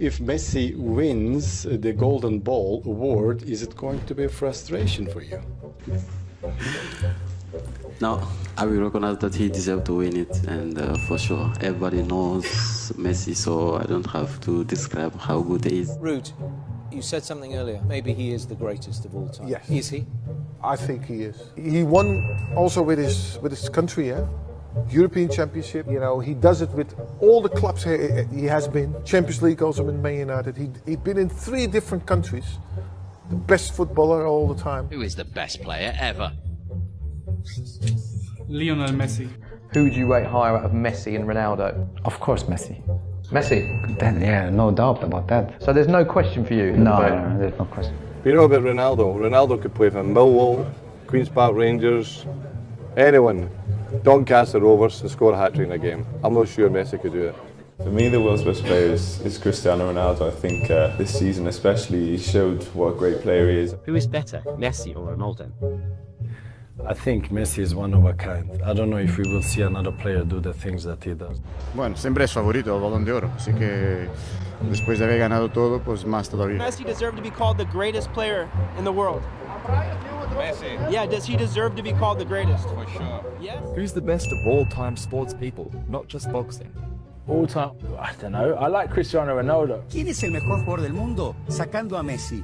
if Messi wins the Golden Ball award, is it going to be a frustration for you? No, I will recognize that he deserves to win it, and for sure, everybody knows Messi, so I don't have to describe how good he is. Ruud, you said something earlier. Maybe he is the greatest of all time. Yes. Is he? I think he is. He won also with his country, yeah? European Championship. You know, he does it with all the clubs he has been. Champions League also with Man United. He'd been in 3 different countries. The best footballer all the time. Who is the best player ever? Lionel Messi. Who would you rate higher out of Messi and Ronaldo? Of course, Messi. Messi? Then, yeah, no doubt about that. So there's no question for you? No, there's no question. You know about Ronaldo? Ronaldo could play for Millwall, Queen's Park Rangers, anyone. Doncaster Rovers and score a hat-trick in a game. I'm not sure Messi could do it. For me, the world's best player is Cristiano Ronaldo. I think this season especially, he showed what a great player he is. Who is better, Messi or Ronaldo? I think Messi is one of a kind. I don't know if we will see another player do the things that he does. Bueno, siempre es favorito al Balón de Oro, así que después de haber ganado todo, pues más todavía. Messi deserved to be called the greatest player in the world. Messi. Yeah, does he deserve to be called the greatest? For sure. Yes. Who's the best of all-time sports people, not just boxing? All time, I don't know. I like Cristiano Ronaldo. ¿Quién es el mejor jugador del mundo sacando a Messi?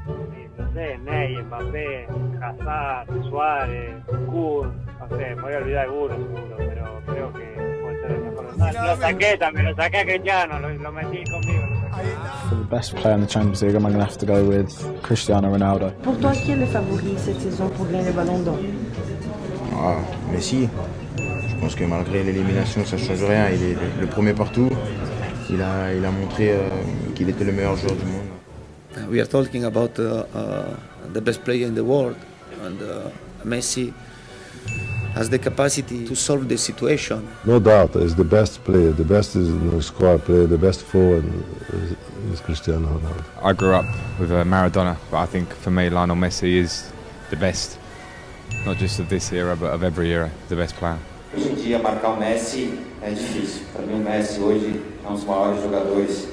No sé, Ney, Mbappé, Hazard, Suárez, Kur, no sé, me voy a olvidar alguno seguro, pero creo que puede ser el mejor. Lo saqué también, lo saqué a Cristiano, lo metí conmigo. For the best player in the Champions League, I'm going to have to go with Cristiano Ronaldo. Pour toi, qui est le favori cette saison pour gagner le Ballon d'Or? Ah, Messi. Je pense que malgré l'élimination, ça ne change rien. Il est le premier partout. Il a montré qu'il était le meilleur joueur du monde. We are talking about the best player in the world, and Messi has the capacity to solve the situation. No doubt, is the best player. The best is the squad player. The best forward is Cristiano Ronaldo. I grew up with Maradona, but I think for me Lionel Messi is the best, not just of this era, but of every era, the best player. Hoje em dia, marcar o Messi é difícil. Para mim, o Messi hoje é um dos maiores jogadores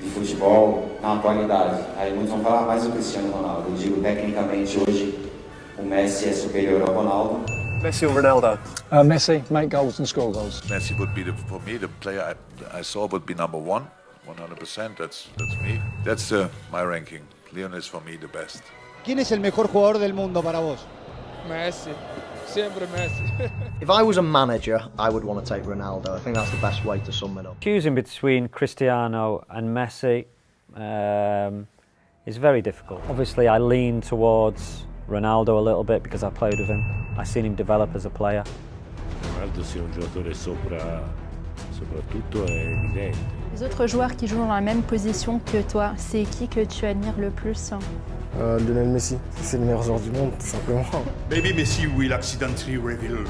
de futebol na atualidade. Aí muitos vão falar mais do Cristiano Ronaldo. Eu digo, tecnicamente, hoje, o Messi é superior ao Ronaldo. Messi or Ronaldo? Messi, make goals and score goals. Messi would be, for me, the player I saw would be number 1, 100%. That's me. That's my ranking. Lionel is for me the best. ¿Quién es el mejor jugador del mundo para vos? Messi. Siempre Messi. If I was a manager, I would want to take Ronaldo. I think that's the best way to sum it up. Choosing between Cristiano and Messi is very difficult. Obviously, I lean towards Ronaldo a little bit because I played with him. I've seen him develop as a player. Ronaldo sia un giocatore soprattutto è evidente. Les autres joueurs qui jouent dans la même position que toi, c'est qui que tu admires le plus? Lionel Messi, c'est le meilleur joueur du monde, tout simplement. Maybe Messi will accidentally reveal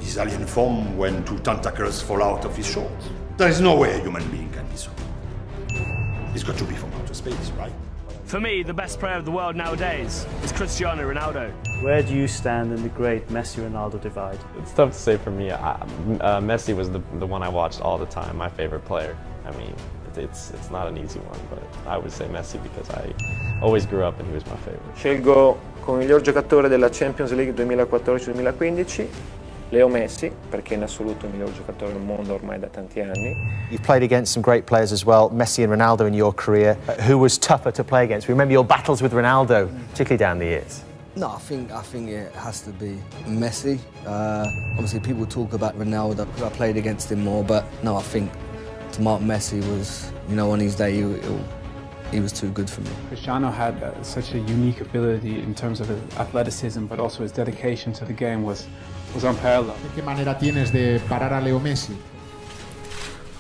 his alien form when two tentacles fall out of his shorts. There is no way a human being can be so. He's got to be from outer space, right? For me, the best player of the world nowadays is Cristiano Ronaldo. Where do you stand in the great Messi-Ronaldo divide? It's tough to say for me. Messi was the one I watched all the time, my favorite player. I mean, it's not an easy one, but I would say Messi because I always grew up and he was my favorite. Scelgo come miglior giocatore della Champions League 2014-2015 Leo Messi, perché in assoluto è il miglior giocatore del mondo ormai da tanti anni. You've played against some great players as well, Messi and Ronaldo in your career. Who was tougher to play against? Remember your battles with Ronaldo, particularly down the years? No, I think it has to be Messi. Obviously, people talk about Ronaldo because I played against him more, but no, I think to mark Messi was, on his day, he was too good for me. Cristiano had such a unique ability in terms of his athleticism, but also his dedication to the game was unparalleled. ¿Qué manera tienes de parar a Leo Messi?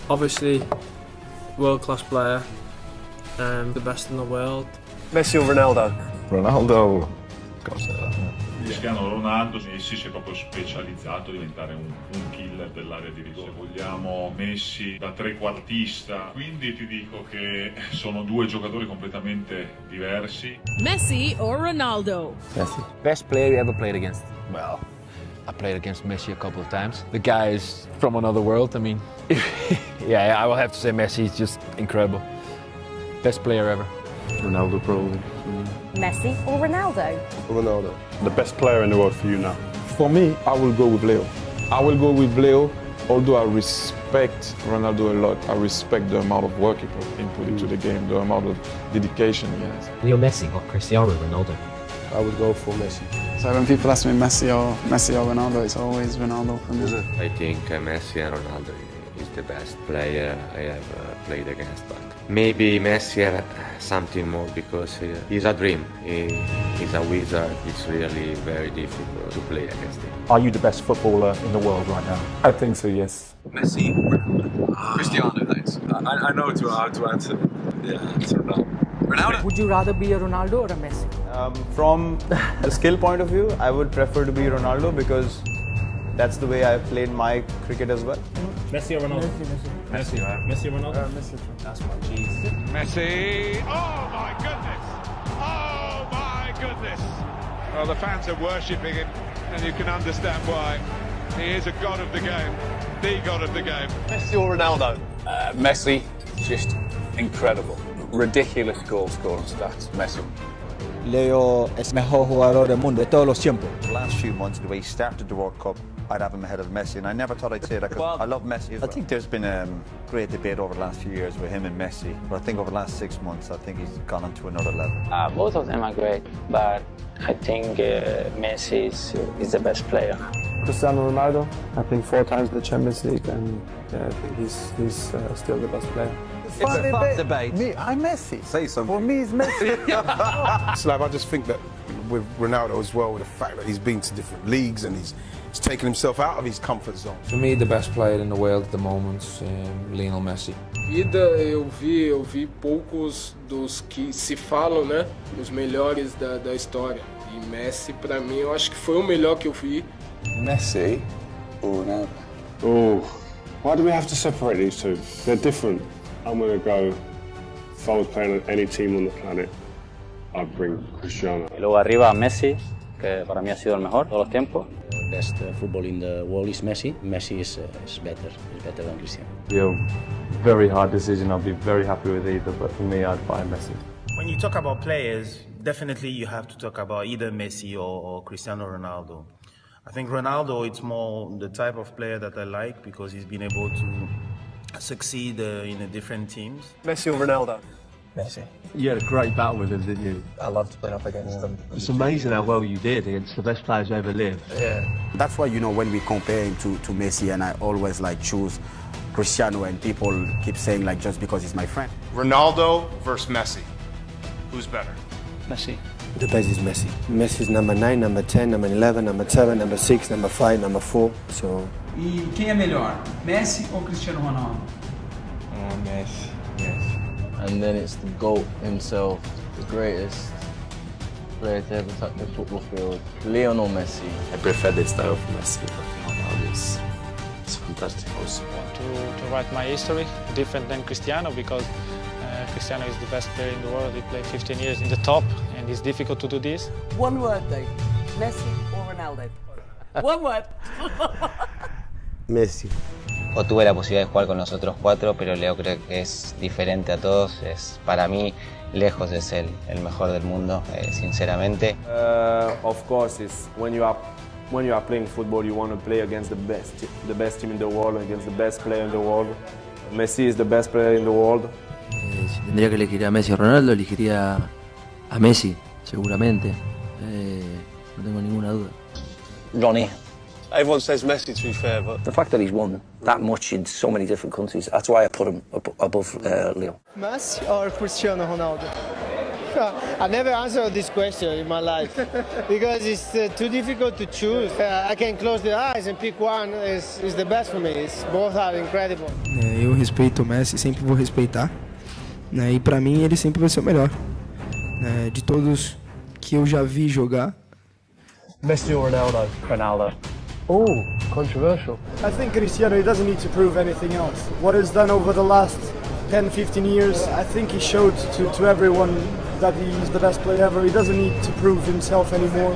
Obviously, world-class player, the best in the world. Messi or Ronaldo? Ronaldo. Cristiano Ronaldo, Messi si è proprio specializzato a diventare un killer dell'area di rigore. Vogliamo Messi da trequartista, quindi ti dico che sono due giocatori completamente diversi. Messi or Ronaldo? Messi. Best player you ever played against? Well, I played against Messi a couple of times. The guy is from another world. I mean, yeah, I will have to say Messi is just incredible. Best player ever. Ronaldo, probably. Messi or Ronaldo? Ronaldo. The best player in the world for you now? For me, I will go with Leo. I will go with Leo, although I respect Ronaldo a lot. I respect the amount of work he put into the game, the amount of dedication he has. Leo Messi or Cristiano Ronaldo? I would go for Messi. So when people ask me Messi or Ronaldo, it's always Ronaldo for me. I think Messi and Ronaldo is the best player I have played against, but maybe Messi has something more because he's a dream. He's a wizard. It's really very difficult to play against him. Are you the best footballer in the world right now? I think so, yes. Messi or Ronaldo? Cristiano, thanks. I know how to answer. Yeah, it's Ronaldo. Ronaldo? Would you rather be a Ronaldo or a Messi? From the skill point of view, I would prefer to be Ronaldo because that's the way I've played my cricket as well. Messi or Ronaldo? Messi. Messi or Ronaldo? Messi. That's my cheese. Messi! Oh my goodness! Oh my goodness! Well, the fans are worshipping him, and you can understand why. He is a god of the game, the god of the game. Messi or Ronaldo? Messi, just incredible. Ridiculous goal scoring stats. Messi. Leo es mejor jugador del mundo de todos los tiempos. The last few months, the way he started the World Cup, I'd have him ahead of Messi, and I never thought I'd say that because I love Messi as well. I think there's been a great debate over the last few years with him and Messi, but I think over the last 6 months, I think he's gone on to another level. Both of them are great, but I think Messi is the best player. Cristiano Ronaldo, I think 4 times the Champions League, and I think he's still the best player. It's a fun debate. Me, I'm Messi. Say something. For me, it's Messi. Slav, I just think that with Ronaldo as well, with the fact that he's been to different leagues and he's taken himself out of his comfort zone. For me, the best player in the world at the moment is Lionel Messi. Vida, eu vi poucos dos que se falam, né, os melhores da história. E Messi, para mim, eu acho que foi o melhor que eu vi. Messi or Ronaldo? Oh, why do we have to separate these two? They're different. I'm going to go, if I was playing on any team on the planet, I'd bring Cristiano. Y luego arriba Messi, que para mí ha sido el mejor de todos los tiempos. Best football in the world is Messi. Messi is better than Cristiano. Yeah, very hard decision. I'll be very happy with either, but for me, I'd buy Messi. When you talk about players, definitely you have to talk about either Messi or Cristiano Ronaldo. I think Ronaldo, it's more the type of player that I like because he's been able to succeed in the different teams. Messi or Ronaldo? Messi. You had a great battle with him, didn't you? I loved playing up against him. It's amazing how well you did against the best players who ever lived. Yeah. That's why, you know, when we compare him to Messi, and I always like choose Cristiano, and people keep saying like just because he's my friend. Ronaldo versus Messi. Who's better? Messi. The best is Messi. Messi is number 9, number 10, number 11, number 7, number 6, number 5, number 4. So. E quem é melhor, Messi ou Cristiano Ronaldo? Messi. And then it's the GOAT himself, the greatest player to ever touch the football field, Lionel Messi. I prefer the style of Messi, but Ronaldo is fantastic also. To write my history, different than Cristiano, because Cristiano is the best player in the world. He played 15 years in the top, and it's difficult to do this. One word though, Messi or Ronaldo? One word. Messi. O tuve la posibilidad de jugar con los otros 4, pero Leo creo que es diferente a todos. Para mí, lejos es el mejor del mundo, sinceramente. Of course, it's when you are playing football, you want to play against the best team in the world, against the best player in the world. Messi is the best player in the world. Si tendría que elegir a Messi o Ronaldo, elegiría a Messi, seguramente. No tengo ninguna duda. Ronnie. Everyone says Messi, to be fair, but the fact that he's won that much in so many different countries, that's why I put him above Leo. Messi or Cristiano Ronaldo? I never answered this question in my life because it's too difficult to choose. I can close the eyes and pick one is the best for me. Both are incredible. Eu respeito o Messi, sempre vou respeitar. E para mim ele sempre vai ser o melhor. De todos que eu já vi jogar. Messi or Ronaldo? Ronaldo. Oh, controversial. I think Cristiano, he doesn't need to prove anything else. What he's done over the last 10, 15 years, I think he showed to everyone that he's the best player ever. He doesn't need to prove himself anymore.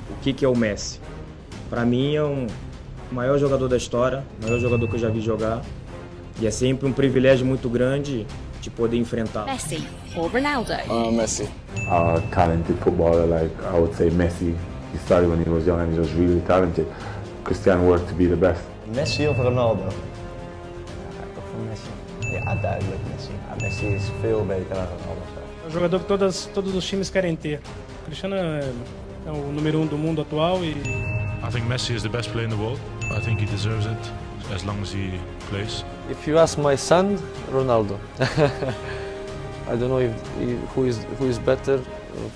O que é o Messi? Para mim é o maior jogador da história, o maior jogador que eu já vi jogar. E é sempre um privilégio muito grande de poder enfrentar. Messi or Ronaldo? Messi. A talented footballer, like I would say Messi. He started when he was young and he was really talented. Cristiano worked to be the best. Messi of Ronaldo? Toch voor Messi. Ja, duidelijk Messi. Messi is veel beter dan Ronaldo. É um jogador que todos os times querem ter. O Cristiano é o número 1 do mundo atual e... I think Messi is the best player in the world. I think he deserves it as long as he plays. If you ask my son, Ronaldo. I don't know who is better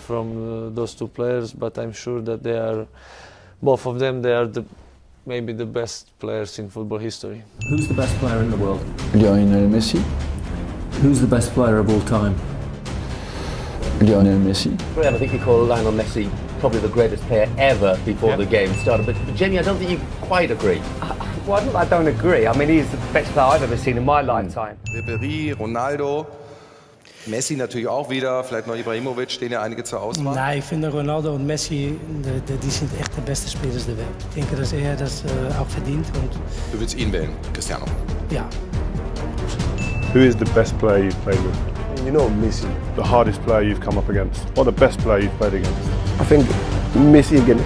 from those two players, but I'm sure that both of them, they are maybe the best players in football history. Who's the best player in the world? Lionel Messi. Who's the best player of all time? Lionel Messi. I think you call Lionel Messi probably the greatest player ever before the game started. But Jenny, I don't think you quite agree. Well, I don't agree. I mean, he's the best player I've ever seen in my lifetime. Ribéry, Ronaldo, Messi natürlich auch wieder, vielleicht noch Ibrahimovic, stehen ja einige zur Auswahl. Nee, ik vind Ronaldo und Messi, die sind echt de beste spelers der Welt. Ich denke, dass das auch verdient. Du willst ihn wählen, Cristiano? Ja. Who is the best player you've played with? You know Messi. The hardest player you've come up against? Or the best player you've played against? I think Messi again.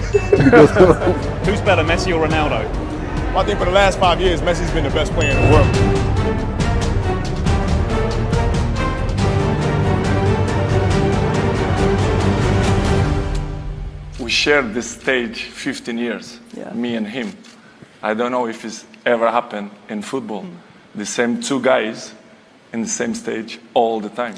Who's better, Messi or Ronaldo? Well, I think for the last 5 years, Messi's been the best player in the world. We shared this stage 15 years, me and him. I don't know if it's ever happened in football. The same two guys in the same stage all the time.